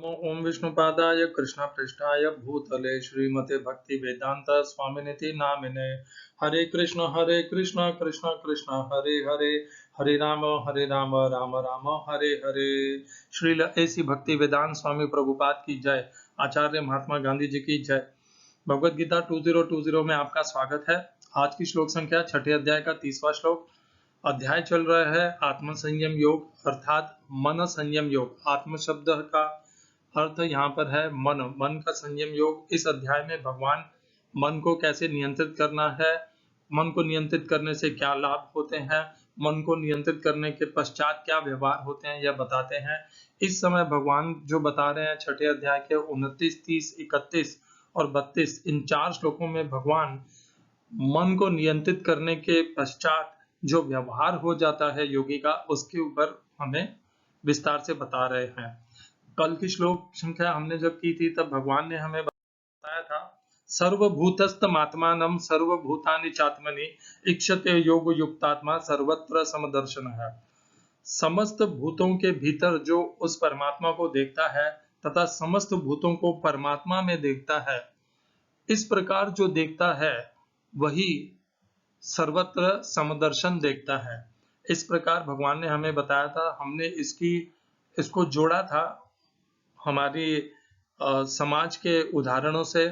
ओम विष्णुपादाय कृष्णपृष्ठाय भूतले श्रीमते भक्ति वेदांत स्वामिनिति नामिने। हरे कृष्ण कृष्ण कृष्ण हरे हरे, हरे राम राम राम हरे हरे। श्रील ऐसी भक्ति वेदांत स्वामी प्रभुपाद की जय। आचार्य महात्मा गांधी जी की जय। भगवत गीता 2020 में आपका स्वागत है। आज की श्लोक संख्या 6 अध्याय का 30वां श्लोक। अध्याय चल रहा है आत्म संयम योग अर्थात मन संयम योग। आत्म शब्द का अर्थ यहाँ पर है मन, मन का संयम योग। इस अध्याय में भगवान मन को कैसे नियंत्रित करना है, मन को नियंत्रित करने से क्या लाभ होते हैं, मन को नियंत्रित करने के पश्चात क्या व्यवहार होते हैं, यह बताते हैं। इस समय भगवान जो बता रहे हैं 6 अध्याय के 29, 30, 31 और 32 इन 4 श्लोकों में भगवान मन को नियंत्रित करने के पश्चात जो व्यवहार हो जाता है योगी का, उसके ऊपर हमें विस्तार से बता रहे हैं। कल की श्लोक संख्या हमने जब की थी तब भगवान ने हमें बताया था सर्वभूतस्थमात्मानं सर्वभूतानि चात्मनि इक्षते योग युक्तात्मा सर्वत्र समदर्शन है। समस्त भूतों के भीतर जो उस परमात्मा को देखता है तथा समस्त भूतों को परमात्मा में देखता है, इस प्रकार जो देखता है वही सर्वत्र समदर्शन देखता है। इस प्रकार भगवान ने हमें बताया था। हमने इसको जोड़ा था हमारी समाज के उदाहरणों से।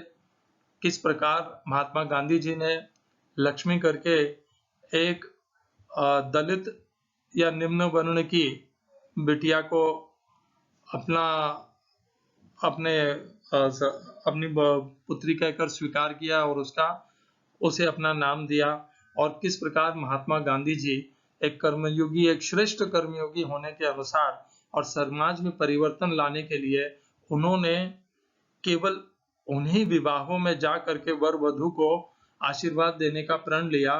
किस प्रकार महात्मा गांधी जी ने लक्ष्मी करके एक दलित या निम्न वर्ण की बिटिया को अपनी पुत्री कहकर स्वीकार किया और उसे अपना नाम दिया। और किस प्रकार महात्मा गांधी जी एक कर्मयोगी, एक श्रेष्ठ कर्मयोगी होने के अनुसार और समाज में परिवर्तन लाने के लिए उन्होंने केवल उन्हीं विवाहों में जा करके वर वधु को आशीर्वाद देने का प्रण लिया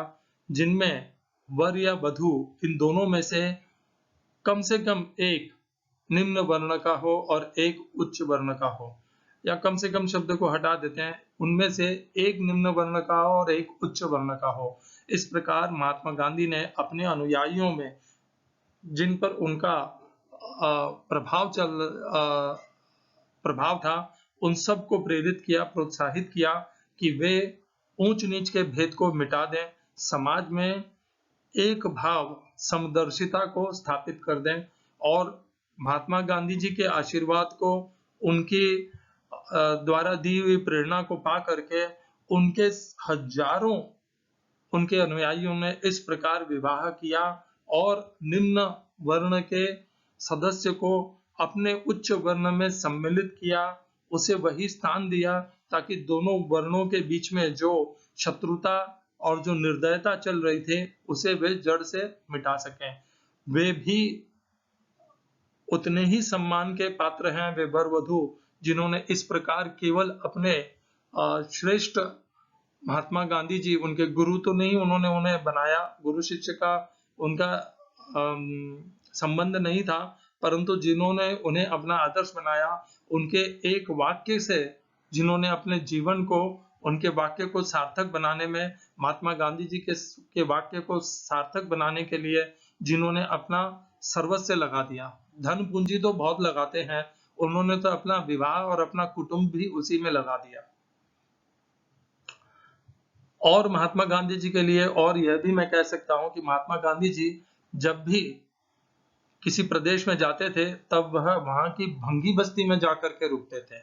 जिनमें वर या वधु इन दोनों में से कम एक निम्न वर्ण का हो और एक उच्च वर्ण का हो, या कम से कम शब्द को हटा देते हैं, उनमें से एक निम्न वर्ण का हो और एक उच्च वर्ण का हो। इस प्रकार महात्मा गांधी ने अपने अनुयायियों में जिन पर उनका प्रभाव था उन सबको प्रेरित किया, प्रोत्साहित किया कि वे ऊंच नीच के भेद को मिटा दें, समाज में एक भाव समदर्शिता को स्थापित कर दें और महात्मा गांधी जी के आशीर्वाद को, उनकी द्वारा दी हुई प्रेरणा को पा करके उनके हजारों उनके अनुयायियों ने इस प्रकार विवाह किया और निम्न वर्ण के सदस्य को अपने उच्च वर्ण में सम्मिलित किया, उसे वही स्थान दिया ताकि दोनों वर्णों के बीच में जो शत्रुता और जो निर्दयता चल रही थी उसे वे जड़ से मिटा सकें। वे भी उतने ही सम्मान के पात्र हैं, वे वर वधु जिन्होंने इस प्रकार केवल अपने श्रेष्ठ महात्मा गांधी जी, उनके गुरु तो नहीं, उन्होंने उन्हें बनाया, गुरु शिष्य का उनका संबंध नहीं था, परंतु जिन्होंने उन्हें अपना आदर्श बनाया, उनके एक वाक्य से जिन्होंने अपने जीवन को, उनके वाक्य को सार्थक बनाने में, महात्मा गांधी जी के वाक्य को सार्थक बनाने के लिए जिन्होंने अपना सर्वस्व लगा दिया। धन पूंजी तो बहुत लगाते हैं, उन्होंने तो अपना विवाह और अपना कुटुंब भी उसी में लगा दिया। और महात्मा गांधी जी के लिए और यह भी मैं कह सकता हूं कि महात्मा गांधी जी जब भी किसी प्रदेश में जाते थे तब वह वहां की भंगी बस्ती में जाकर के रुकते थे।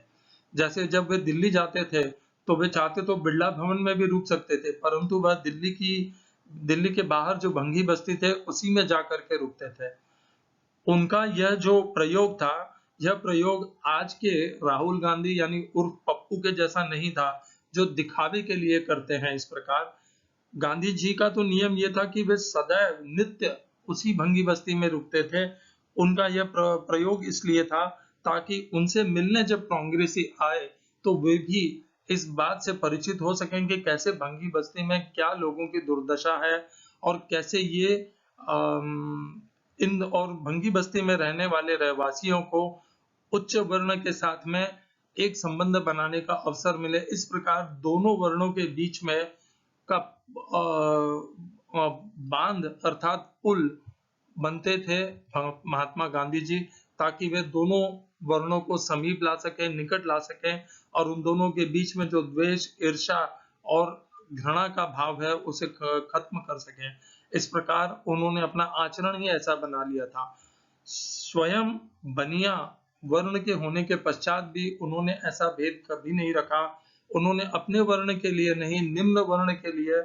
जैसे जब वे दिल्ली जाते थे तो वे चाहते तो बिरला भवन में भी रुक सकते थे, परंतु वह दिल्ली के बाहर जो भंगी बस्ती थे उसी में जाकर के रुकते थे। उनका यह जो प्रयोग था, यह प्रयोग आज के राहुल गांधी यानी उर्फ पप्पू के जैसा नहीं था जो दिखावे के लिए करते हैं। इस प्रकार गांधी जी का तो नियम यह था कि वे सदैव नित्य उसी भंगी बस्ती में रुकते थे। उनका यह प्रयोग इसलिए था ताकि उनसे मिलने जब कांग्रेसी आए तो वे भी इस बात से परिचित हो सकें कि कैसे भंगी बस्ती में क्या लोगों की दुर्दशा है और कैसे ये इन और भंगी बस्ती में रहने वाले रहवासियों को उच्च वर्ण के साथ में एक संबंध बनाने का अवसर मिले। इस प्रकार दोनों वर्णों के बीच में का बांध अर्थात पुल बनते थे महात्मा गांधी जी, ताकि वे दोनों वर्णों को समीप ला सके, निकट ला सके, और उन दोनों के बीच में जो द्वेष, ईर्ष्या और घृणा का भाव है उसे खत्म कर सके। इस प्रकार उन्होंने अपना आचरण ही ऐसा बना लिया था। स्वयं बनिया वर्ण के होने के पश्चात भी उन्होंने ऐसा भेद कभी नहीं रखा। उन्होंने अपने वर्ण के लिए नहीं, निम्न वर्ण के लिए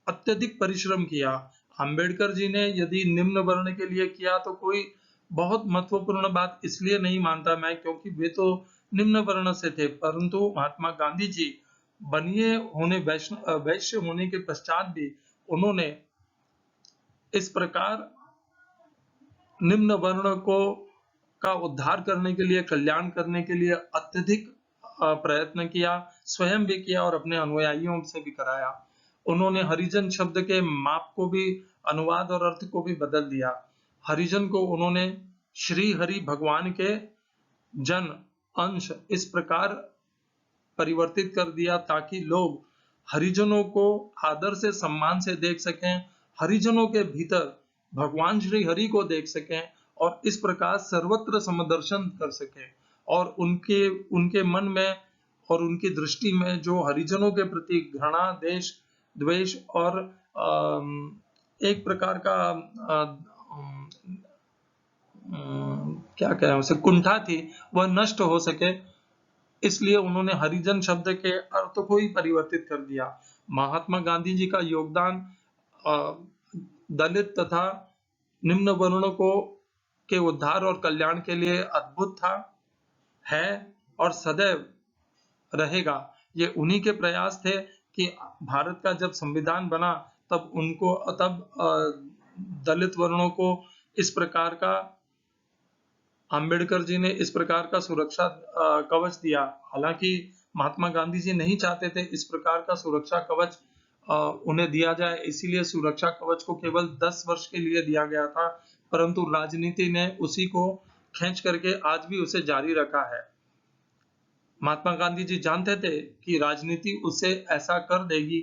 अत्यधिक परिश्रम किया। अंबेडकर जी ने यदि निम्न वर्ण के लिए किया तो कोई बहुत महत्वपूर्ण बात इसलिए नहीं मानता मैं, क्योंकि वे तो निम्न वर्ण से थे, परंतु महात्मा गांधी जी बनिए होने, वैश्य होने के पश्चात भी उन्होंने इस प्रकार निम्न वर्ण को का उद्धार करने के लिए, कल्याण करने के लिए अत्यधिक प्रयत्न किया, स्वयं भी किया और अपने अनुयायियों से भी कराया। उन्होंने हरिजन शब्द के माप को भी, अनुवाद और अर्थ को भी बदल दिया। हरिजन को उन्होंने श्री हरि भगवान के जन अंश इस प्रकार परिवर्तित कर दिया ताकि लोग हरिजनों को आदर से, सम्मान से देख सकें, हरिजनों के भीतर भगवान श्री हरि को देख सकें और इस प्रकार सर्वत्र समदर्शन कर सकें, और उनके मन में और उनकी दृष्टि में जो हरिजनों के प्रति घृणा, देश, द्वेष और एक प्रकार का क्या कहें उसे, कुंठा थी, वह नष्ट हो सके, इसलिए उन्होंने हरिजन शब्द के अर्थ को ही परिवर्तित कर दिया। महात्मा गांधी जी का योगदान दलित तथा निम्न वर्णों को के उद्धार और कल्याण के लिए अद्भुत था, है और सदैव रहेगा। ये उन्हीं के प्रयास थे कि भारत का जब संविधान बना तब दलित वर्णों को इस प्रकार का, अंबेडकर जी ने इस प्रकार का सुरक्षा कवच दिया। हालांकि महात्मा गांधी जी नहीं चाहते थे इस प्रकार का सुरक्षा कवच उन्हें दिया जाए, इसीलिए सुरक्षा कवच को केवल 10 वर्ष के लिए दिया गया था, परंतु राजनीति ने उसी को खींच करके आज भी उसे जारी रखा है। महात्मा गांधी जी जानते थे कि राजनीति उसे ऐसा कर देगी,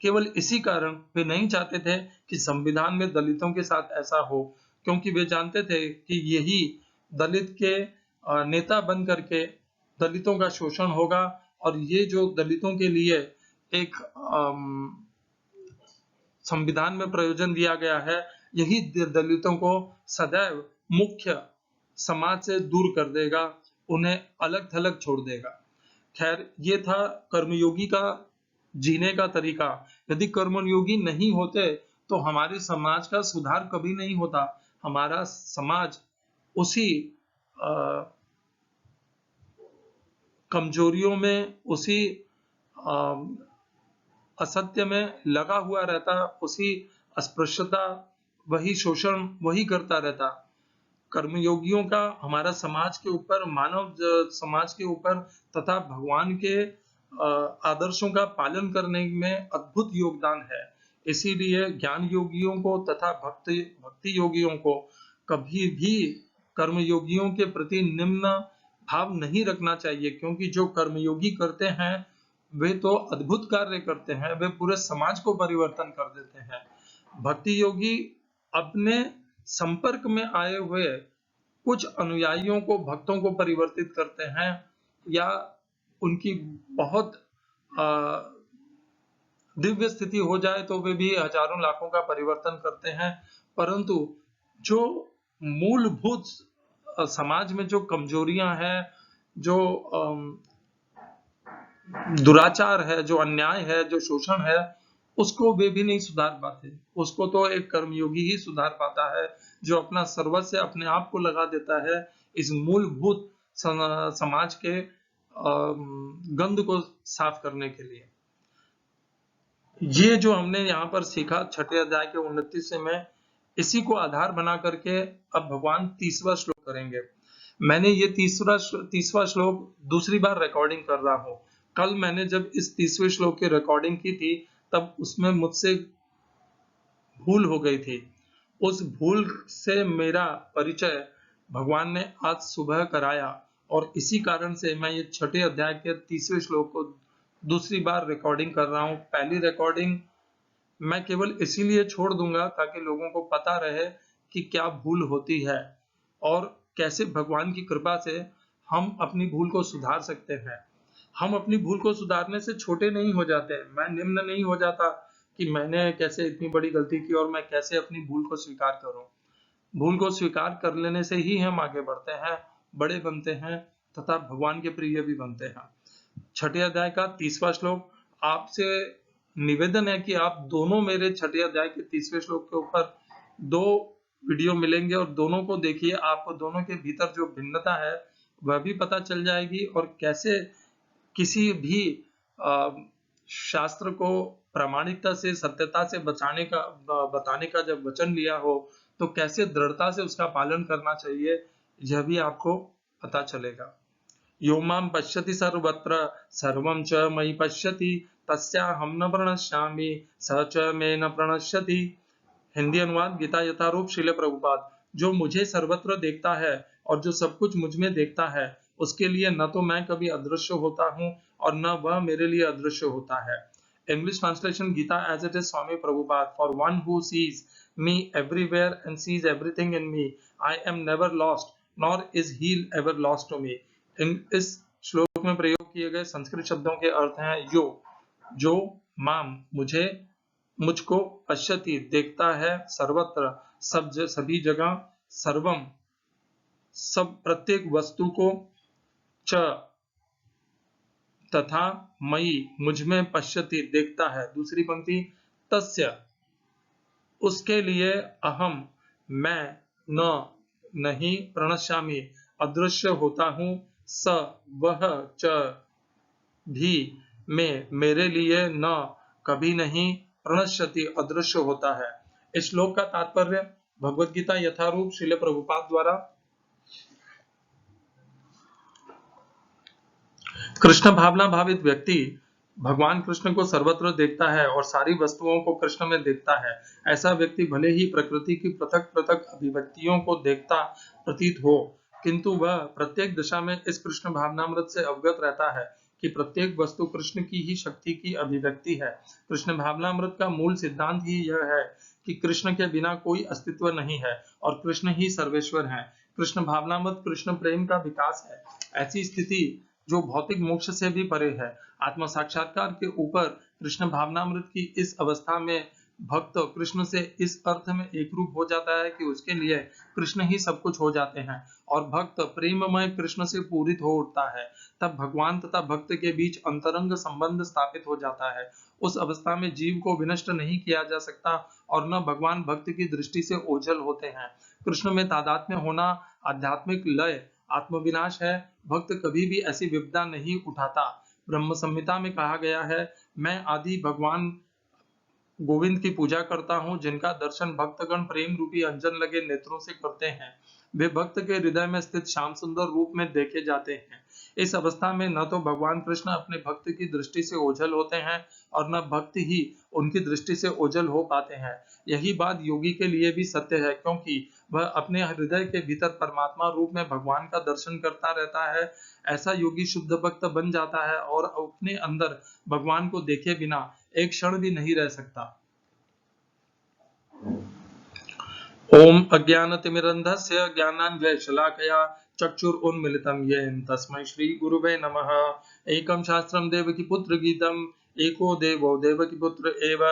केवल इसी कारण वे नहीं चाहते थे कि संविधान में दलितों के साथ ऐसा हो, क्योंकि वे जानते थे कि यही दलित के नेता बन करके दलितों का शोषण होगा, और ये जो दलितों के लिए एक संविधान में प्रयोजन दिया गया है, यही दलितों को सदैव मुख्य समाज से दूर कर देगा, उन्हें अलग थलग छोड़ देगा। खैर, ये था कर्मयोगी का जीने का तरीका। यदि कर्मयोगी नहीं होते तो हमारे समाज का सुधार कभी नहीं होता। हमारा समाज उसी कमजोरियों में, उसी असत्य में लगा हुआ रहता, उसी अस्पृश्यता, वही शोषण वही करता रहता। कर्मयोगियों का हमारा समाज के ऊपर, मानव समाज के ऊपर तथा भगवान के आदर्शों का पालन करने में अद्भुत योगदान है। इसीलिए ज्ञान योगियों को तथा भक्ति योगियों को कभी भी कर्मयोगियों के प्रति निम्न भाव नहीं रखना चाहिए, क्योंकि जो कर्मयोगी करते हैं वे तो अद्भुत कार्य करते हैं, वे पूरे समाज को परिवर्तन कर देते हैं। भक्ति योगी अपने संपर्क में आए हुए कुछ अनुयायियों को, भक्तों को परिवर्तित करते हैं, या उनकी बहुत दिव्य स्थिति हो जाए तो वे भी हजारों लाखों का परिवर्तन करते हैं, परंतु जो मूलभूत समाज में जो कमजोरियां हैं, जो दुराचार है, जो अन्याय है, जो शोषण है, उसको वे भी नहीं सुधार पाते। उसको तो एक कर्मयोगी ही सुधार पाता है, जो अपना सर्वस्व अपने आप को लगा देता है इस मूलभूत समाज के गंध को साफ करने के लिए। ये जो हमने यहाँ पर सीखा छठे अध्याय के 29 में, इसी को आधार बना करके अब भगवान 30वां श्लोक करेंगे। मैंने ये 30वां श्लोक दूसरी बार रिकॉर्डिंग कर रहा हूँ। कल मैंने जब इस 30वें श्लोक की रिकॉर्डिंग की थी तब उसमें मुझसे भूल हो गई थी। उस भूल से मेरा परिचय भगवान ने आज सुबह कराया, और इसी कारण से मैं ये छठे अध्याय के 30वें श्लोक को दूसरी बार रिकॉर्डिंग कर रहा हूँ। पहली रिकॉर्डिंग मैं केवल इसीलिए छोड़ दूंगा ताकि लोगों को पता रहे कि क्या भूल होती है और कैसे भगवान की कृपा से हम अपनी भूल को सुधार सकते हैं। हम अपनी भूल को सुधारने से छोटे नहीं हो जाते। मैं निम्न नहीं हो जाता कि मैंने कैसे इतनी बड़ी गलती की और मैं कैसे अपनी भूल को स्वीकार करूं। भूल को स्वीकार कर लेने से ही हम आगे बढ़ते हैं, बड़े बनते हैं तथा भगवान के प्रिय भी बनते हैं। छठे अध्याय का 30वां श्लोक। आपसे निवेदन है कि आप दोनों मेरे छठे अध्याय के 30वें श्लोक के ऊपर 2 वीडियो मिलेंगे और दोनों को देखिए। आपको दोनों के भीतर जो भिन्नता है वह भी पता चल जाएगी और कैसे किसी भी शास्त्र को प्रामाणिकता से, सत्यता से बताने का जब वचन लिया हो तो कैसे दृढ़ता से उसका पालन करना चाहिए, यह भी आपको पता चलेगा। यो मां पश्यति सर्वत्र सर्वं च मयि पश्यति तस्याहं न प्रणश्यामि स च मे न प्रणश्यति। हिंदी अनुवाद गीता यथारूप श्रील प्रभुपाद। जो मुझे सर्वत्र देखता है और जो सब कुछ मुझ में देखता है, उसके लिए न तो मैं कभी अदृश्य होता हूँ और न वह मेरे लिए अदृश्य होता है। English translation Gita as it is Swami Prabhupada. For one who sees me everywhere and sees everything in me, I am never lost, nor is he ever lost to me. इस श्लोक में प्रयोग किए गए संस्कृत शब्दों के अर्थ हैं यो, जो, माम, मुझे, मुझको, पश्यति, देखता है, सर्वत्र, सभी जगह, सर्वम, सब, प्रत्येक वस्तु को, च, तथा, मई, मुझ में, पश्यति, देखता है। दूसरी पंक्ति, तस्य, उसके लिए, अहम, मैं, न, नहीं, प्रणश्यामि, अदृश्य होता हूं, स, वह, च, भी, में, मेरे लिए, न, कभी नहीं, प्रणश्यति, अदृश्य होता है। इस श्लोक का तात्पर्य भगवद गीता यथारूप श्रील प्रभुपाद द्वारा कृष्ण भावना भावित व्यक्ति भगवान कृष्ण को सर्वत्र देखता है और सारी वस्तुओं को कृष्ण में देखता है। ऐसा व्यक्ति भले ही प्रकृति की पृथक पृथक अभिव्यक्तियों को देखता प्रतीत हो, किंतु वह प्रत्येक दिशा में इस कृष्ण भावनामृत से अवगत रहता है कि प्रत्येक वस्तु कृष्ण की ही शक्ति की अभिव्यक्ति है। कृष्ण भावनामृत का मूल सिद्धांत ही यह है कि कृष्ण के बिना कोई अस्तित्व नहीं है और कृष्ण ही सर्वेश्वर है। कृष्ण भावनामृत कृष्ण प्रेम का विकास है। ऐसी स्थिति जो भौतिक मोक्ष से भी परे है। आत्म साक्षात्कार के ऊपर कृष्ण भावनामृत की इस अवस्था में भक्त कृष्ण से इस अर्थ में एक रूप हो जाता है कि उसके लिए कृष्ण ही सब कुछ हो जाते हैं और भक्त प्रेममय कृष्ण से पूरित हो उठता है। तब भगवान तथा भक्त के बीच अंतरंग संबंध स्थापित हो जाता है। उस अवस्था में जीव को विनष्ट नहीं किया जा सकता और न भगवान भक्त की दृष्टि से ओझल होते हैं। कृष्ण में तादात्म्य होना आध्यात्मिक लय, आत्मविनाश है। भक्त कभी भी ऐसी विपदा नहीं उठाता। ब्रह्म संहिता में कहा गया है, मैं आदि भगवान गोविंद की पूजा करता हूँ, जिनका दर्शन भक्तगण प्रेम रूपी अंजन लगे नेत्रों से करते हैं। वे भक्त के हृदय में स्थित श्याम सुंदर रूप में देखे जाते हैं। इस अवस्था में न तो भगवान कृष्ण अपने भक्त की दृष्टि से ओझल होते हैं और न भक्त ही उनकी दृष्टि से ओझल हो पाते हैं। यही बात योगी के लिए भी सत्य है, क्योंकि वह अपने हृदय के भीतर परमात्मा रूप में भगवान का दर्शन करता रहता है। ऐसा योगी शुद्ध भक्त बन जाता है और अपने अंदर भगवान को देखे बिना एक क्षण भी नहीं रह सकता। ओम अज्ञानतिमिरन्धस्य ज्ञानाञ्जनशलाकया चक्षुरुन्मीलितं येन तस्मै श्री गुरुवे नमः। एकं शास्त्रं देवकीपुत्र गीतम् एको देवो देवकीपुत्र एव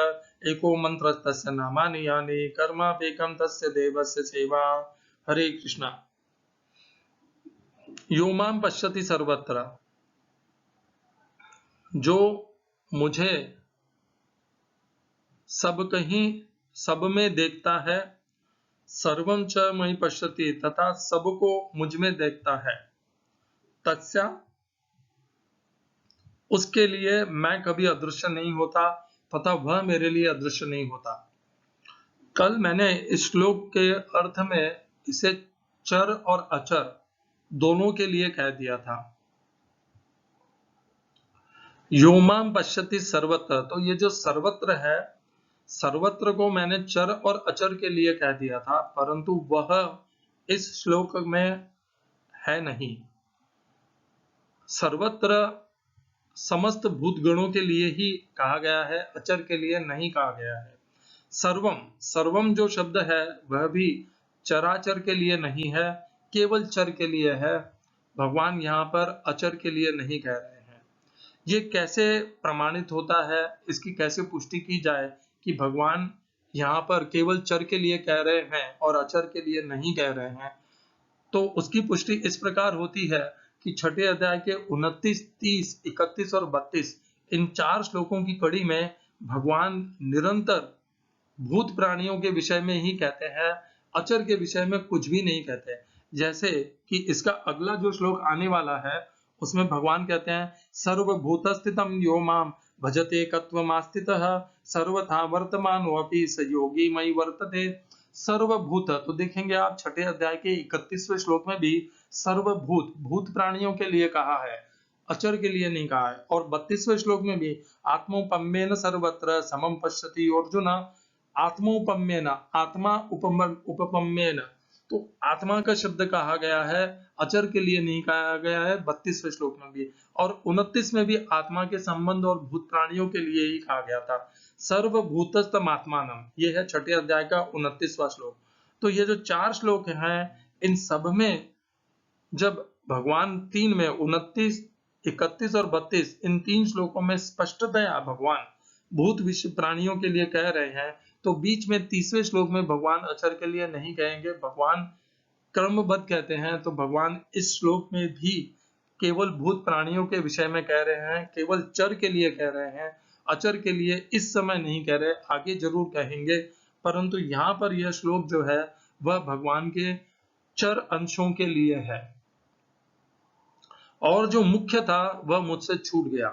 एको मन्त्रस्तस्य नामानि यानि कर्माप्येकं तस्य देवस्य सेवा। हरे कृष्णा। यो मां पश्यति सर्वत्र, जो मुझे सब कहीं सब में देखता है, सर्वं च मयि पश्यति, तथा सबको मुझ में देखता है, तस्या, उसके लिए मैं कभी अदृश्य नहीं होता तथा वह मेरे लिए अदृश्य नहीं होता। कल मैंने इस श्लोक के अर्थ में इसे चर और अचर दोनों के लिए कह दिया था। यो मां पश्यति सर्वत्र, तो ये जो सर्वत्र है, सर्वत्र को मैंने चर और अचर के लिए कह दिया था, परंतु वह इस श्लोक में है नहीं। सर्वत्र समस्त भूतगणों के लिए ही कहा गया है, अचर के लिए नहीं कहा गया है। सर्वम, सर्वम जो शब्द है वह भी चराचर के लिए नहीं है, केवल चर के लिए है। भगवान यहाँ पर अचर के लिए नहीं कह रहे हैं। ये कैसे प्रमाणित होता है, इसकी कैसे पुष्टि की जाए कि भगवान यहाँ पर केवल चर के लिए कह रहे हैं और अचर के लिए नहीं कह रहे हैं? तो उसकी पुष्टि इस प्रकार होती है कि छठे अध्याय के 29, 30, 31 और 32 इन 4 श्लोकों की कड़ी में भगवान निरंतर भूत प्राणियों के विषय में ही कहते हैं, अचर के विषय में कुछ भी नहीं कहते। जैसे कि इसका अगला जो श्लोक आने वाला है उसमें भगवान कहते हैं, सर्वभूतस्थितं यो माम भजते कत्वमास्थितः सर्वथा वर्तमानोऽपि स योगी मयि वर्तते। सर्वभूत, तो देखेंगे आप छठे अध्याय के 31वें श्लोक में भी सर्वभूत भूत प्राणियों के लिए कहा है, अचर के लिए नहीं कहा है। और 32वें श्लोक में भी आत्मोपम्येन सर्वत्र समम पश्यति अर्जुन, आत्मोपम्येन, आत्मा उपपम्येन, तो आत्मा का शब्द कहा गया है, अचर के लिए नहीं कहा गया है 32वें श्लोक में भी। और 29 में भी आत्मा के संबंध और भूत प्राणियों के लिए ही कहा गया था। सर्वभूतस्थम आत्मानम, ये है छठे अध्याय का 29वां श्लोक। तो ये जो 4 श्लोक हैं, इन सब में जब भगवान 3 में 29, 31 और 32 इन 3 श्लोकों में स्पष्टतया भगवान भूत विश्व प्राणियों के लिए कह रहे हैं, तो बीच में 30वें श्लोक में भगवान अचर के लिए नहीं कहेंगे, भगवान क्रमबद्ध कहते हैं। तो भगवान इस श्लोक में भी केवल भूत प्राणियों के विषय में कह रहे हैं, केवल चर के लिए कह रहे हैं, अचर के लिए इस समय नहीं कह रहे, आगे जरूर कहेंगे। परंतु यहाँ पर यह श्लोक जो है वह भगवान के चर अंशों के लिए है, और जो मुख्य था वह मुझसे छूट गया।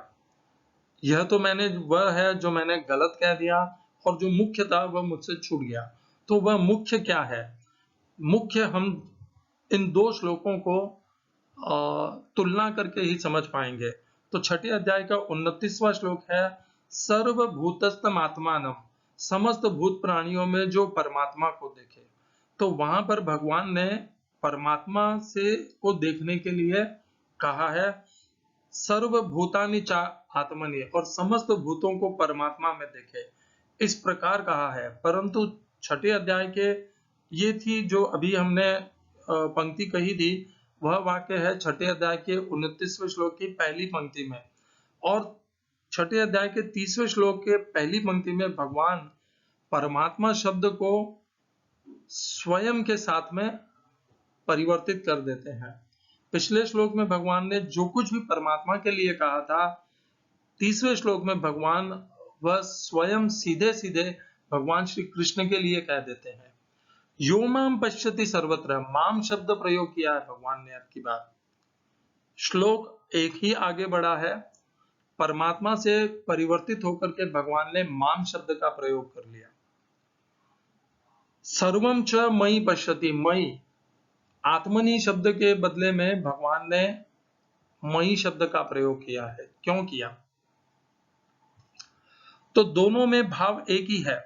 यह तो वह है जो मैंने गलत कह दिया, और जो मुख्य था वह मुझसे छूट गया। तो वह मुख्य क्या है? मुख्य हम इन 2 श्लोकों को तुलना करके ही समझ पाएंगे। तो छठे अध्याय का 29वां श्लोक है, सर्वभूतस्थम आत्मानम, समस्त भूत प्राणियों में जो परमात्मा को देखे। तो वहां पर भगवान ने परमात्मा से को देखने के लिए कहा है, सर्वभूतानि च आत्मनि, और समस्त भूतों को परमात्मा में देखे, इस प्रकार कहा है। परंतु छठे अध्याय के ये थी जो अभी हमने पंक्ति कही थी, वह वाक्य है छठे अध्याय के 29वें श्लोक की पहली पंक्ति में, और छठे अध्याय के 30वें श्लोक के पहली पंक्ति में भगवान परमात्मा शब्द को स्वयं के साथ में परिवर्तित कर देते हैं। पिछले श्लोक में भगवान ने जो कुछ भी परमात्मा के लिए कहा था, 30वें श्लोक में भगवान वह स्वयं सीधे सीधे भगवान श्री कृष्ण के लिए कह देते हैं। यो माम पश्यति सर्वत्र, माम शब्द प्रयोग किया है भगवान ने। अब की बात, श्लोक एक ही आगे बढ़ा है, परमात्मा से परिवर्तित होकर के भगवान ने माम शब्द का प्रयोग कर लिया। सर्वम च मयि पश्यति, मयि, आत्मनि शब्द के बदले में भगवान ने मयि शब्द का प्रयोग किया है। क्यों किया? तो दोनों में भाव एक ही है।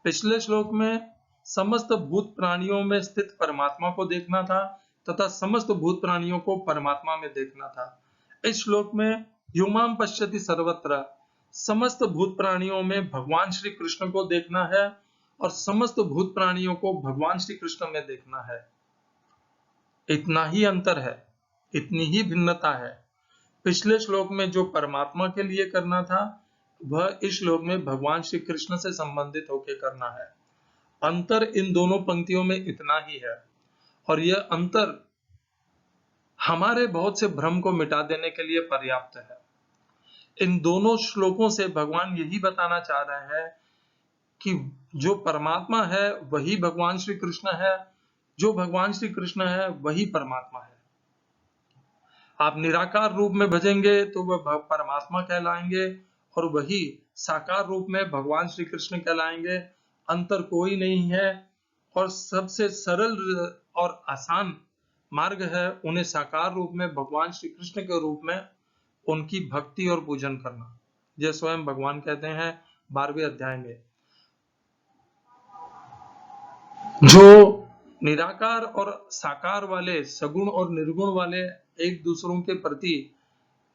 पिछले श्लोक में समस्त भूत प्राणियों में स्थित परमात्मा को देखना था, तथा समस्त भूत प्राणियों को परमात्मा में देखना था। इस श्लोक में युमाम पश्यति सर्वत्र, समस्त भूत प्राणियों में भगवान श्री कृष्ण को देखना है और समस्त भूत प्राणियों को भगवान श्री कृष्ण में देखना है। इतना ही अंतर है, इतनी ही भिन्नता है। पिछले श्लोक में जो परमात्मा के लिए करना था, वह इस श्लोक में भगवान श्री कृष्ण से संबंधित होकर करना है। अंतर इन दोनों पंक्तियों में इतना ही है, और यह अंतर हमारे बहुत से भ्रम को मिटा देने के लिए पर्याप्त है। इन दोनों श्लोकों से भगवान यही बताना चाह रहे हैं कि जो परमात्मा है वही भगवान श्री कृष्ण है, जो भगवान श्री कृष्ण है वही परमात्मा है। आप निराकार रूप में भजेंगे तो वह परमात्मा कहलाएंगे, और वही साकार रूप में भगवान श्री कृष्ण कहलाएंगे। अंतर कोई नहीं है, और सबसे सरल और आसान मार्ग है उन्हें साकार रूप में भगवान श्री कृष्ण के रूप में उनकी भक्ति और पूजन करना। यह स्वयं भगवान कहते हैं 12वें अध्याय में, जो निराकार और साकार वाले, सगुण और निर्गुण वाले एक दूसरों के प्रति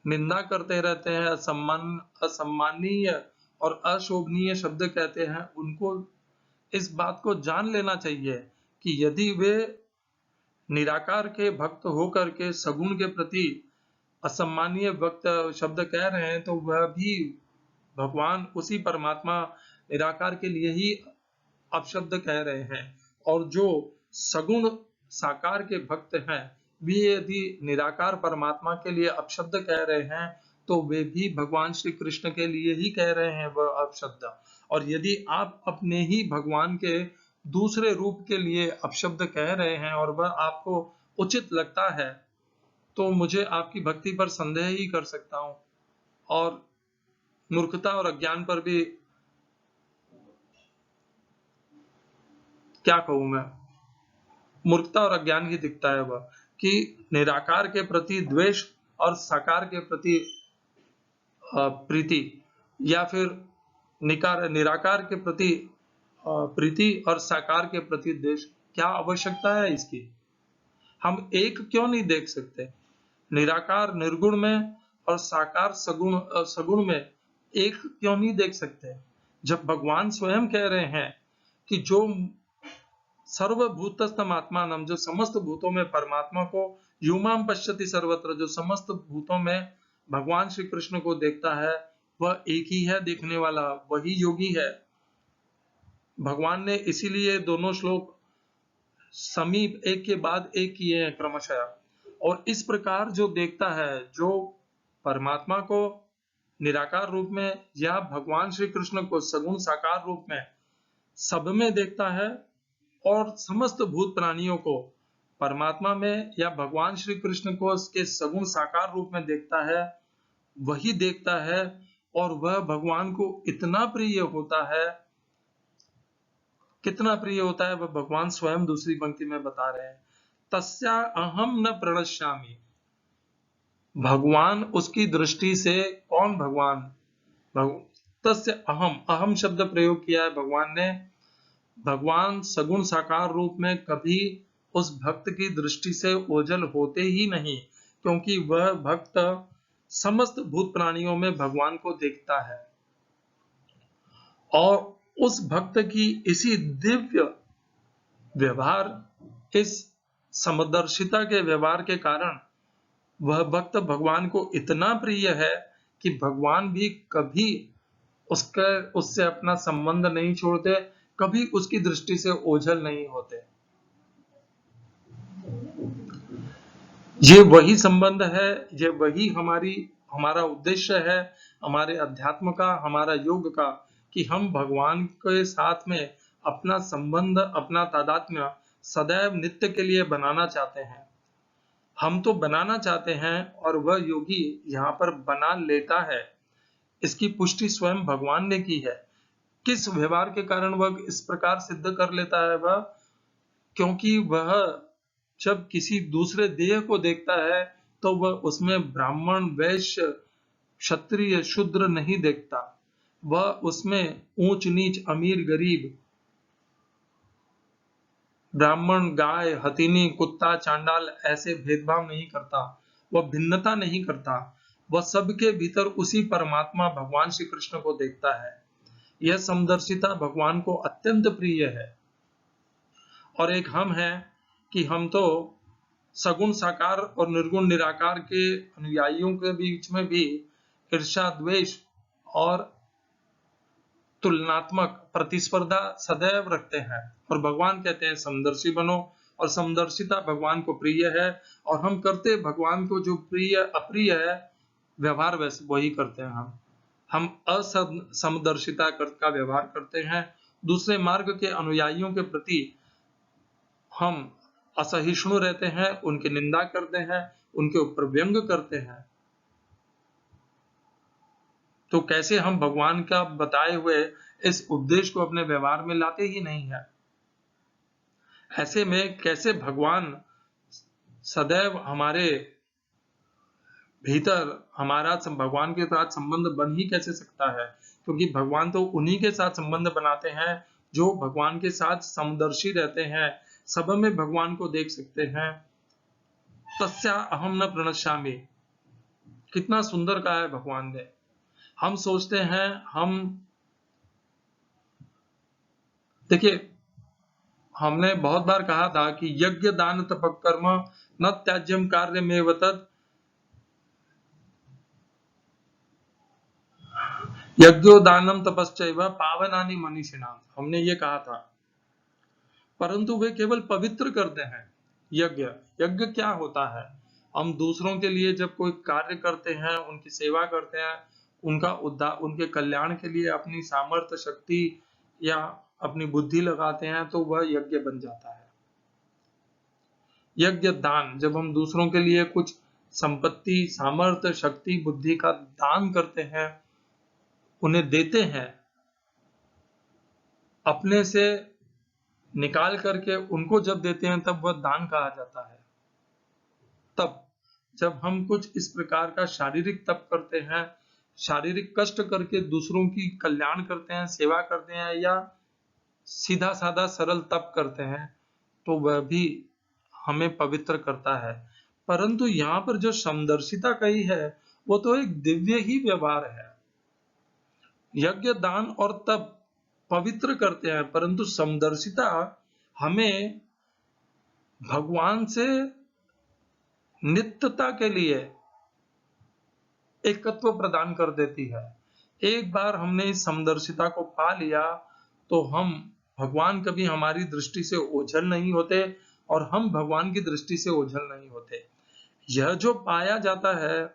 निंदा करते रहते हैं, असम्मानीय और अशोभनीय शब्द कहते हैं, उनको इस बात को जान लेना चाहिए कि यदि वे निराकार के भक्त होकर के सगुण के प्रति असम्मानीय भक्त शब्द कह रहे हैं, तो वह भी भगवान उसी परमात्मा निराकार के लिए ही अपशब्द कह रहे हैं। और जो सगुण साकार के भक्त हैं वे यदि निराकार परमात्मा के लिए अपशब्द कह रहे हैं तो वे भी भगवान श्री कृष्ण के लिए ही कह रहे हैं वह अपशब्द। और यदि आप अपने ही भगवान के दूसरे रूप के लिए अपशब्द कह रहे हैं और वह आपको उचित लगता है तो मुझे आपकी भक्ति पर संदेह ही कर सकता हूं, और मूर्खता और अज्ञान पर भी क्या कहूं मैं, मूर्खता और अज्ञान ही दिखता है वह कि निराकार के प्रति द्वेष और साकार के प्रति प्रीति, या फिर निराकार के प्रति प्रीति और साकार के प्रति द्वेष। क्या आवश्यकता है इसकी? हम एक क्यों नहीं देख सकते? निराकार निर्गुण में और साकार सगुण में एक क्यों नहीं देख सकते? जब भगवान स्वयं कह रहे हैं कि जो सर्वभूतस्थम आत्मानम, जो समस्त भूतों में परमात्मा को, यूमाम पश्यति सर्वत्र, जो समस्त भूतों में भगवान श्री कृष्ण को देखता है वह एक ही है देखने वाला, वही योगी है। भगवान ने इसीलिए दोनों श्लोक समीप एक के बाद एक किए हैं क्रमशः। और इस प्रकार जो देखता है, जो परमात्मा को निराकार रूप में या भगवान श्री कृष्ण को सगुण साकार रूप में सब में देखता है, और समस्त भूत प्राणियों को परमात्मा में या भगवान श्री कृष्ण को उसके सगुण साकार रूप में देखता है, वही देखता है। और वह भगवान को इतना प्रिय होता है, कितना प्रिय होता है वह भगवान स्वयं दूसरी पंक्ति में बता रहे हैं, तस्या अहम न प्रणश्यामि। भगवान उसकी दृष्टि से, कौन भगवान? तस्य अहम शब्द प्रयोग किया है भगवान ने। भगवान सगुण साकार रूप में कभी उस भक्त की दृष्टि से ओझल होते ही नहीं, क्योंकि वह भक्त समस्त भूत प्राणियों में भगवान को देखता है। और उस भक्त की इसी दिव्य व्यवहार, इस समदर्शिता के व्यवहार के कारण वह भक्त भगवान को इतना प्रिय है कि भगवान भी कभी उससे अपना संबंध नहीं छोड़ते, कभी उसकी दृष्टि से ओझल नहीं होते। ये वही संबंध है, ये वही हमारा उद्देश्य है, हमारे अध्यात्म का, हमारा योग का, कि हम भगवान के साथ में अपना संबंध, अपना तादात्म्य सदैव नित्य के लिए बनाना चाहते हैं। हम तो बनाना चाहते हैं और वह योगी यहाँ पर बना लेता है। इसकी पुष्टि स्वयं भगवान ने की है। किस व्यवहार के कारण वह इस प्रकार सिद्ध कर लेता है? वह क्योंकि वह जब किसी दूसरे देह को देखता है तो वह उसमें ब्राह्मण, वैश्य, क्षत्रिय, शूद्र नहीं देखता। वह उसमें ऊंच नीच, अमीर गरीब, ब्राह्मण, गाय, हथिनी, कुत्ता, चांडाल ऐसे भेदभाव नहीं करता, वह भिन्नता नहीं करता। वह सबके भीतर उसी परमात्मा भगवान श्री कृष्ण को देखता है। यह समदर्शिता भगवान को अत्यंत प्रिय है। और एक हम हैं कि हम तो सगुण साकार और निर्गुण निराकार के अनुयायियों के बीच में भी ईर्ष्या, द्वेष और तुलनात्मक प्रतिस्पर्धा सदैव रखते हैं। और भगवान कहते हैं समदर्शी बनो, और समदर्शिता भगवान को प्रिय है। और हम करते भगवान को जो प्रिय अप्रिय है व्यवहार वैसे वही करते हैं। हम असमदर्शिता का व्यवहार करते हैं। दूसरे मार्ग के अनुयायियों के प्रति हम असहिष्णु रहते हैं, उनकी निंदा करते हैं, उनके ऊपर व्यंग करते हैं। तो कैसे हम भगवान का बताए हुए इस उपदेश को अपने व्यवहार में लाते ही नहीं है। ऐसे में कैसे भगवान सदैव हमारे भीतर, हमारा भगवान के साथ संबंध बन ही कैसे सकता है? क्योंकि भगवान तो उन्हीं के साथ संबंध बनाते हैं जो भगवान के साथ समदर्शी रहते हैं, सब में भगवान को देख सकते हैं। तस्या अहम न प्रणश्यामि, कितना सुंदर कहा है भगवान ने। हम सोचते हैं, हम देखिए, हमने बहुत बार कहा था कि यज्ञ दान तप कर्म न त्याज्यम कार्य में तत्, यज्ञो दानम तपश्चैव पावनानि मनीषिणाम, हमने ये कहा था। परंतु वे केवल पवित्र करते हैं। यज्ञ यज्ञ क्या होता है? हम दूसरों के लिए जब कोई कार्य करते हैं, उनकी सेवा करते हैं, उनके कल्याण के लिए अपनी सामर्थ्य शक्ति या अपनी बुद्धि लगाते हैं, तो वह यज्ञ बन जाता है। यज्ञ दान, जब हम दूसरों के लिए कुछ संपत्ति, सामर्थ्य, शक्ति, बुद्धि का दान करते हैं, उन्हें देते हैं, अपने से निकाल करके उनको जब देते हैं, तब वह दान कहा जाता है। तब जब हम कुछ इस प्रकार का शारीरिक तप करते हैं, शारीरिक कष्ट करके दूसरों की कल्याण करते हैं, सेवा करते हैं, या सीधा साधा सरल तप करते हैं, तो वह भी हमें पवित्र करता है। परंतु यहाँ पर जो समदर्शिता कही है, वो तो एक दिव्य ही व्यवहार है। यज्ञ दान और तप पवित्र करते हैं, परंतु समदर्शिता हमें भगवान से नित्यता के लिए एकत्व प्रदान कर देती है। एक बार हमने इस समदर्शिता को पा लिया, तो हम भगवान कभी हमारी दृष्टि से ओझल नहीं होते और हम भगवान की दृष्टि से ओझल नहीं होते। यह जो पाया जाता है,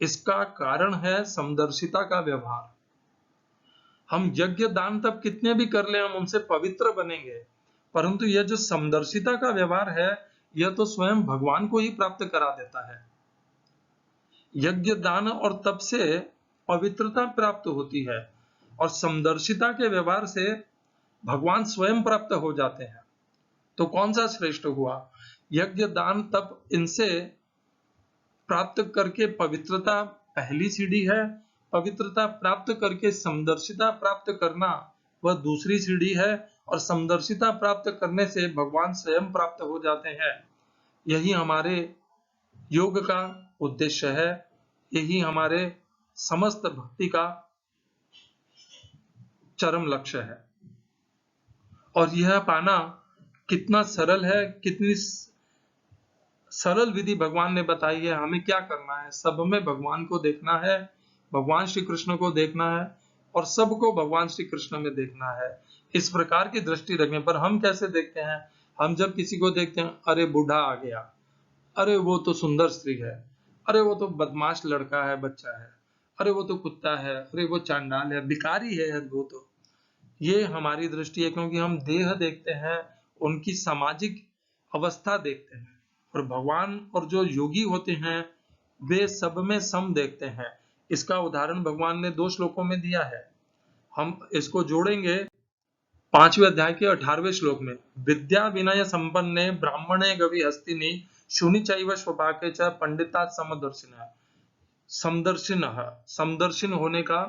इसका कारण है समदर्शिता का व्यवहार। हम यज्ञ दान तब कितने भी कर ले, हम उनसे पवित्र बनेंगे, परंतु यह जो समदर्शिता का व्यवहार है, यह तो स्वयं भगवान को ही प्राप्त करा देता है। यज्ञ दान और तप से पवित्रता प्राप्त होती है, और समदर्शिता के व्यवहार से भगवान स्वयं प्राप्त हो जाते हैं। तो कौन सा श्रेष्ठ हुआ? यज्ञ दान तप, इनसे प्राप्त करके पवित्रता पहली सीढ़ी है, पवित्रता प्राप्त करके समदर्शिता प्राप्त करना वह दूसरी सीढ़ी है, और समदर्शिता प्राप्त करने से भगवान स्वयं प्राप्त हो जाते हैं। यही हमारे योग का उद्देश्य है, यही हमारे समस्त भक्ति का चरम लक्ष्य है। और यह पाना कितना सरल है, कितनी सरल विधि भगवान ने बताई है। हमें क्या करना है? सब में भगवान को देखना है, भगवान श्री कृष्ण को देखना है, और सबको भगवान श्री कृष्ण में देखना है। इस प्रकार की दृष्टि रखने पर हम कैसे देखते हैं? हम जब किसी को देखते हैं, अरे बूढ़ा आ गया, अरे वो तो सुंदर स्त्री है, अरे वो तो बदमाश लड़का है, बच्चा है, अरे वो तो कुत्ता है, अरे वो चांडाल है, भिखारी है वो तो। ये हमारी दृष्टि है, क्योंकि हम देह देखते हैं, उनकी सामाजिक अवस्था देखते हैं। और भगवान और जो योगी होते हैं, वे सब में सम देखते हैं। इसका उदाहरण भगवान ने 2 श्लोकों में दिया है। हम इसको जोड़ेंगे 5वें अध्याय के 18वें श्लोक में। विद्या विनय संपन्ने ब्राह्मणे गवि हस्तिनी शुनि चैव स्वपाके च पंडिता समदर्शिनः। समदर्शिनः, समदर्शिन होने का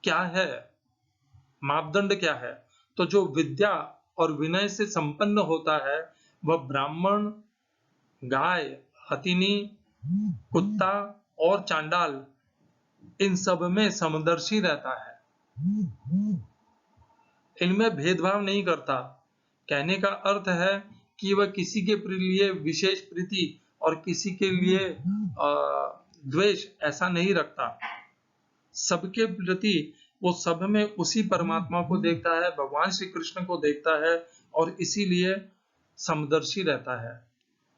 क्या है, मापदंड क्या है? तो जो विद्या और विनय से संपन्न होता है, वह ब्राह्मण, गाय, हथिनी, कुत्ता और चांडाल, इन सब में समदर्शी रहता है, इनमें भेदभाव नहीं करता। कहने का अर्थ है कि वह किसी के लिए विशेष प्रीति और किसी के लिए द्वेष ऐसा नहीं रखता। सबके प्रति वो सब में उसी परमात्मा को देखता है, भगवान श्री कृष्ण को देखता है, और इसीलिए समदर्शी रहता है।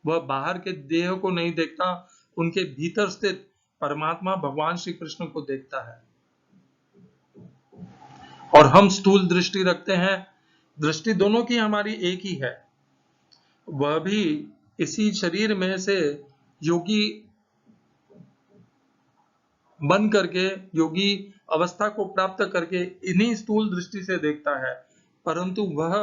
वह बाहर के देह को नहीं देखता, उनके भीतर स्थित परमात्मा भगवान श्री कृष्ण को देखता है। और हम स्थूल दृष्टि रखते हैं, दृष्टि दोनों की हमारी एक ही है। वह भी इसी शरीर में से योगी बन करके, योगी अवस्था को प्राप्त करके इन्हीं स्थूल दृष्टि से देखता है, परंतु वह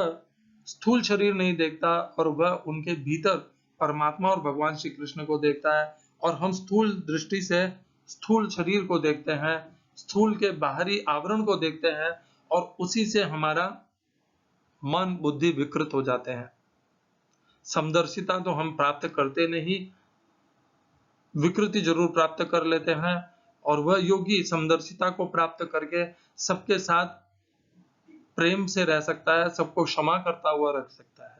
स्थूल शरीर नहीं देखता, और वह उनके भीतर परमात्मा और भगवान श्री कृष्ण को देखता है। और हम स्थूल दृष्टि से स्थूल शरीर को देखते हैं, स्थूल के बाहरी आवरण को देखते हैं, और उसी से हमारा मन बुद्धि विकृत हो जाते हैं। समदर्शिता तो हम प्राप्त करते नहीं, विकृति जरूर प्राप्त कर लेते हैं, और वह योगी समदर्शिता को प्राप्त करके सबके साथ प्रेम से रह सकता है, सबको क्षमा करता हुआ रख सकता है।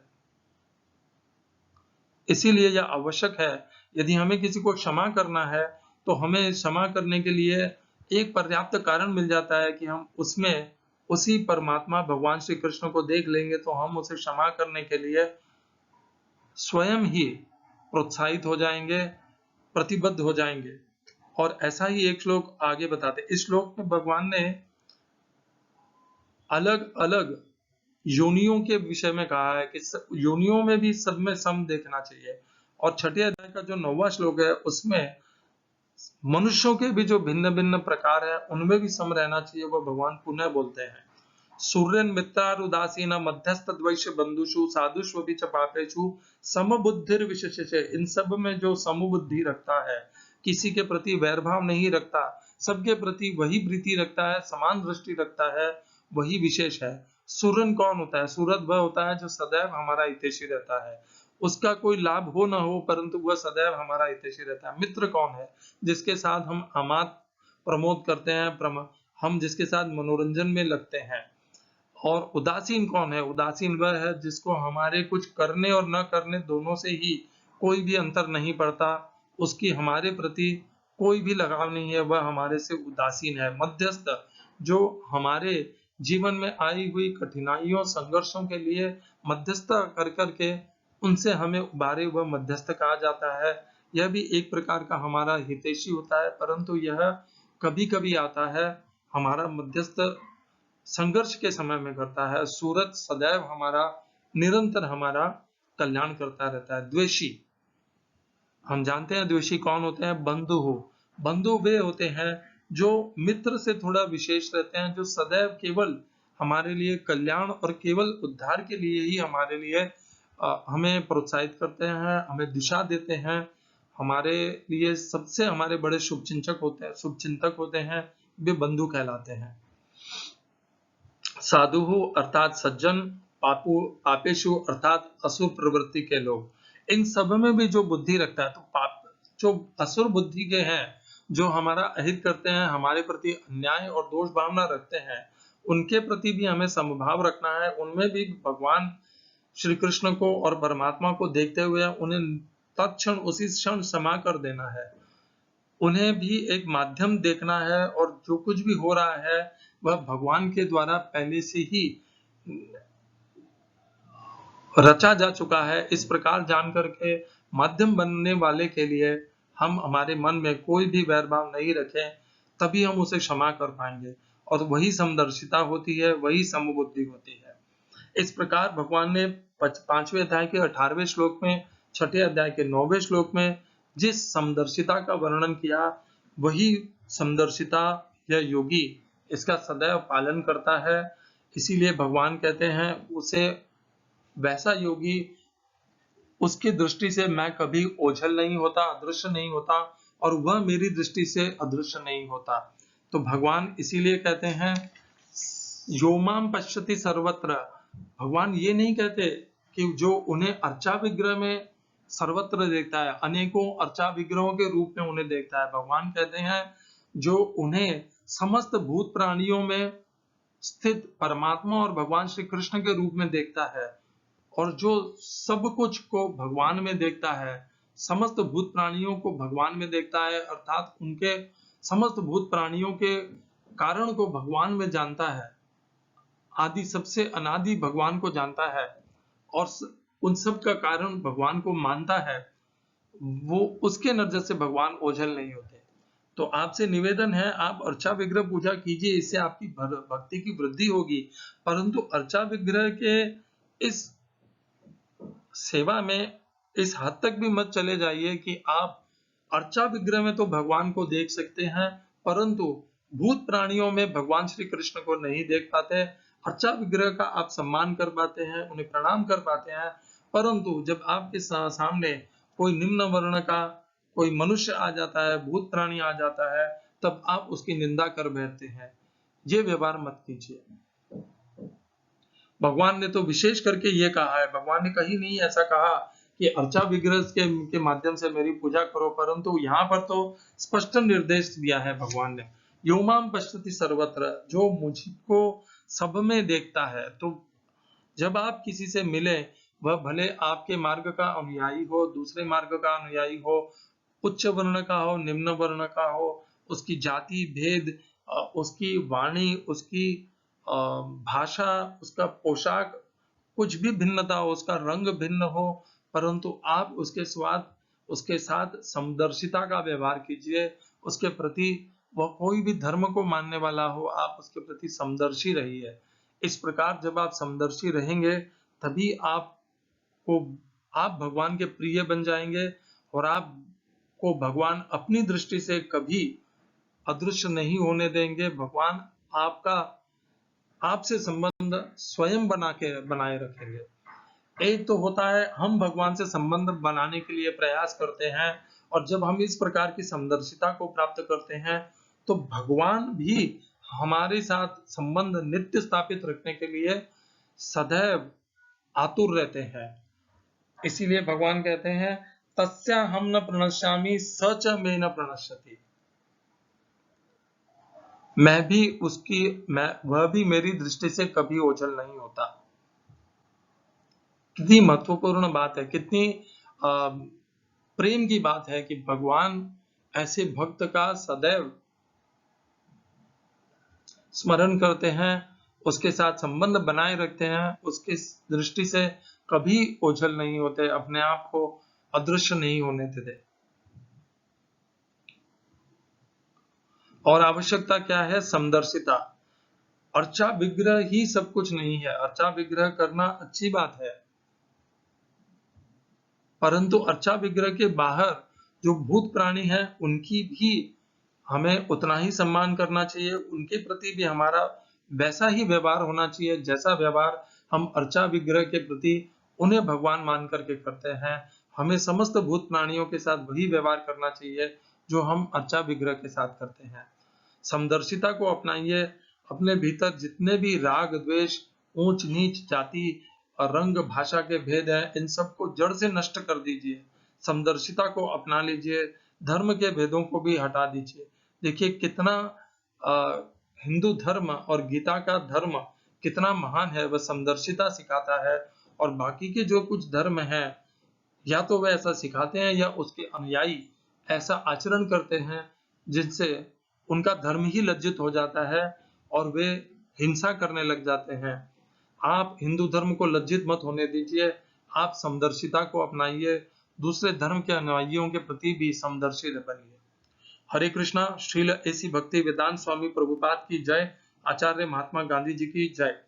इसीलिए यह आवश्यक है, यदि हमें किसी को क्षमा करना है तो हमें क्षमा करने के लिए एक पर्याप्त कारण मिल जाता है कि हम उसमें उसी परमात्मा भगवान श्री कृष्ण को देख लेंगे, तो हम उसे क्षमा करने के लिए स्वयं ही प्रोत्साहित हो जाएंगे, प्रतिबद्ध हो जाएंगे। और ऐसा ही एक श्लोक आगे बताते, इस श्लोक में भगवान ने अलग अलग योनियों के विषय में कहा है कि योनियों में भी सब में सम देखना चाहिए। और छठे अध्याय का जो 9वां श्लोक है उसमें मनुष्यों के भी जो भिन्न भिन्न प्रकार है उनमें भी सम रहना चाहिए, वो भगवान पुनः बोलते हैं। सूर्यन मित्रार उदासीन मध्यस्थ द्वैष्य बंधुषु साधुष्व च पापेषु समबुद्धिर विशेषे। इन सब में जो समबुद्धि रखता है, किसी के प्रति वैरभाव नहीं रखता, सबके प्रति वही प्रीति रखता है, समान दृष्टि रखता है, वही विशेष है। सूरन कौन होता है? सूरत वह होता है जो सदैव हमारा हितैषी रहता है, उसका कोई लाभ हो ना हो परंतु वह सदैव हमारा हितैषी रहता है। मित्र कौन है? जिसके साथ हम अमात प्रमोद करते हैं, हम जिसके साथ मनोरंजन में लगते हैं। और उदासीन कौन है? उदासीन वह है जिसको हमारे कुछ करने और न करने दोनों से ही कोई भी अंतर नहीं पड़ता, उसकी हमारे प्रति कोई भी लगाव नहीं है, वह हमारे से उदासीन है। मध्यस्थ जो हमारे जीवन में आई हुई कठिनाइयों संघर्षों के लिए मध्यस्थता कर करके उनसे हमें उबारे हुए मध्यस्थ कहा जाता है। यह भी एक प्रकार का हमारा हितैषी होता है, परंतु यह कभी कभी आता है, हमारा मध्यस्थ संघर्ष के समय में करता है। सूरत सदैव हमारा निरंतर हमारा कल्याण करता रहता है। द्वेषी, हम जानते हैं द्वेषी कौन होते हैं? बंधु हो। बंधु वे होते हैं जो मित्र से थोड़ा विशेष रहते हैं, जो सदैव केवल हमारे लिए कल्याण और केवल उद्धार के लिए ही हमारे लिए हमें प्रोत्साहित करते हैं, हमें दिशा देते हैं, हमारे लिए सबसे हमारे बड़े शुभचिंतक होते हैं, वे बंधु कहलाते हैं। साधु अर्थात सज्जन, पापेशु अर्थात असुर प्रवृत्ति के लोग, इन सब में भी जो बुद्धि रखता है, तो पाप जो असुर बुद्धि के हैं, जो हमारा अहित करते हैं, हमारे प्रति अन्याय और दोष भावना रखते हैं, उनके प्रति भी हमें समभाव रखना है। उनमें भी भगवान श्री कृष्ण को और परमात्मा को देखते हुए उन्हें तत्क्षण उसी क्षण क्षमा कर देना है। उन्हें भी एक माध्यम देखना है, और जो कुछ भी हो रहा है वह भगवान के द्वारा पहले से ही रचा जा चुका है। इस प्रकार जान करके माध्यम बनने वाले के लिए हम हमारे मन में कोई भी वैरभाव नहीं रखें, तभी हम उसे क्षमा कर पाएंगे, और वही समदर्शिता होती है, वही समबुद्धि होती है। इस प्रकार भगवान ने 5वें अध्याय के 18वें श्लोक में, छठे अध्याय के 9वें श्लोक में जिस समदर्शिता का वर्णन किया, वही समदर्शिता यह योगी इसका सदैव पालन करता है। इसीलिए भगवान कहते हैं उसे वैसा योगी, उसकी दृष्टि से मैं कभी ओझल नहीं होता, अदृश्य नहीं होता, और वह मेरी दृष्टि से अदृश्य नहीं होता। तो भगवान इसीलिए कहते हैं योमाम पश्यति सर्वत्र। भगवान ये नहीं कहते कि जो उन्हें अर्चा विग्रह में सर्वत्र देखता है, अनेकों अर्चा विग्रहों के रूप में उन्हें देखता है। भगवान कहते हैं जो उन्हें समस्त भूत प्राणियों में स्थित परमात्मा और भगवान श्री कृष्ण के रूप में देखता है, और जो सब कुछ को भगवान में देखता है, समस्त भूत प्राणियों को भगवान में देखता है, अर्थात उनके समस्त भूत प्राणियों के कारण को भगवान में जानता है, आदि सबसे अनादि भगवान को जानता है, और उन सब का कारण भगवान को मानता है, वो उसके नजर से भगवान ओझल नहीं होते। तो आपसे निवेदन है, आप अर्चा विग्रह पूजा कीजिए, इससे आपकी भक्ति की वृद्धि होगी, परंतु अर्चा विग्रह के इस सेवा में इस हद तक भी मत चले जाइए कि आप अर्चा विग्रह में तो भगवान को देख सकते हैं, परंतु भूत प्राणियों में भगवान श्री कृष्ण को नहीं देख पाते। अर्चा विग्रह का आप सम्मान कर पाते हैं, उन्हें प्रणाम कर पाते हैं, परंतु जब आपके सामने कोई निम्न वर्ण का कोई मनुष्य आ जाता है, भूत प्राणी आ जाता है, तब आप उसकी निंदा कर बैठते हैं। ये व्यवहार मत कीजिए। भगवान ने तो विशेष करके ये कहा है, भगवान ने कहीं नहीं ऐसा कहा कि अर्चा विग्रह के माध्यम से मेरी पूजा करो, परंतु यहाँ पर तो स्पष्ट निर्देश दिया है भगवान ने, योमाम पश्यति सर्वत्र, जो मुझको सब में देखता है। तो जब आप किसी से मिले, वह भले आपके मार्ग का अनुयायी हो, दूसरे मार्ग का अनुयायी हो, उच्च वर्ण का हो, निम्न वर्ण का हो, उसकी जाति भेद, उसकी वाणी, उसकी भाषा, उसका पोशाक, कुछ भी भिन्नता हो, उसका रंग भिन्न हो, परंतु आप उसके साथ समदर्शिता का व्यवहार कीजिए। उसके प्रति, वह कोई भी धर्म को मानने वाला हो, आप उसके प्रति समदर्शी रहिए। इस प्रकार जब आप समदर्शी रहेंगे, तभी आप भगवान के प्रिय बन जाएंगे, और आपको भगवान अपनी दृष्टि से कभी अदृश्य नहीं होने देंगे। भगवान आपका आपसे संबंध स्वयं बनाए रखेंगे। एक तो होता है हम भगवान से संबंध बनाने के लिए प्रयास करते हैं, और जब हम इस प्रकार की समदर्शिता को प्राप्त करते हैं, तो भगवान भी हमारे साथ संबंध नित्य स्थापित रखने के लिए सदैव आतुर रहते हैं। इसीलिए भगवान कहते हैं, तस्या हम न प्रणश्यामि स च मे न प्रणश्यति। वह भी मेरी दृष्टि से कभी ओझल नहीं होता। कितनी महत्वपूर्ण बात है, कितनी प्रेम की बात है कि भगवान ऐसे भक्त का सदैव स्मरण करते हैं, उसके साथ संबंध बनाए रखते हैं, उसकी दृष्टि से कभी ओझल नहीं होते, अपने आप को अदृश्य नहीं होने देते। और आवश्यकता क्या है? समदर्शिता। अर्चा विग्रह ही सब कुछ नहीं है। अर्चा विग्रह करना अच्छी बात है, परंतु अर्चा विग्रह के बाहर जो भूत प्राणी हैं, उनकी भी हमें उतना ही सम्मान करना चाहिए, उनके प्रति भी हमारा वैसा ही व्यवहार होना चाहिए जैसा व्यवहार हम अर्चा विग्रह के प्रति उन्हें भगवान मान करके करते हैं। हमें समस्त भूत प्राणियों के साथ वही व्यवहार करना चाहिए जो हम अर्चा विग्रह के साथ करते हैं। समदर्शिता को अपनाइए। अपने भीतर जितने भी राग द्वेष, ऊंच नीच, जाति और रंग, भाषा के भेद हैं, इन सबको जड़ से नष्ट कर दीजिए। समदर्शिता को अपना लीजिए। धर्म के भेदों को भी हटा दीजिए। देखिए कितना हिंदू धर्म और गीता का धर्म कितना महान है, वह समदर्शिता सिखाता है। और बाकी के जो कुछ धर्म हैं, या तो वह ऐसा सिखाते हैं या उसके अनुयायी ऐसा आचरण करते हैं जिनसे उनका धर्म ही लज्जित हो जाता है और वे हिंसा करने लग जाते हैं। आप हिंदू धर्म को लज्जित मत होने दीजिए। आप समदर्शिता को अपनाइए। दूसरे धर्म के अनुयायियों के प्रति भी समदर्शी बनिए। हरे कृष्णा। श्रील एसी भक्ति वेदांत स्वामी प्रभुपाद की जय। आचार्य महात्मा गांधी जी की जय।